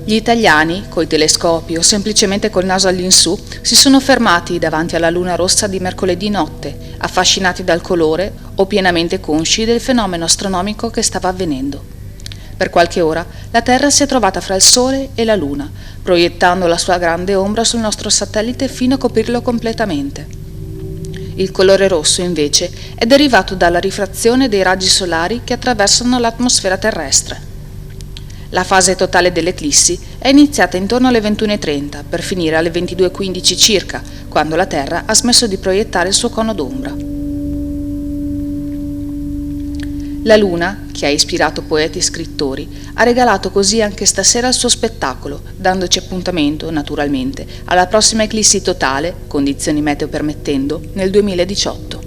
Gli italiani, coi telescopi o semplicemente col naso all'insù, si sono fermati davanti alla luna rossa di mercoledì notte, affascinati dal colore o pienamente consci del fenomeno astronomico che stava avvenendo. Per qualche ora la Terra si è trovata fra il Sole e la Luna, proiettando la sua grande ombra sul nostro satellite fino a coprirlo completamente. Il colore rosso, invece, è derivato dalla rifrazione dei raggi solari che attraversano l'atmosfera terrestre. La fase totale dell'eclissi è iniziata intorno alle 21:30 per finire alle 22:15 circa, quando la Terra ha smesso di proiettare il suo cono d'ombra. La Luna, che ha ispirato poeti e scrittori, ha regalato così anche stasera il suo spettacolo, dandoci appuntamento, naturalmente, alla prossima eclissi totale, condizioni meteo permettendo, nel 2018.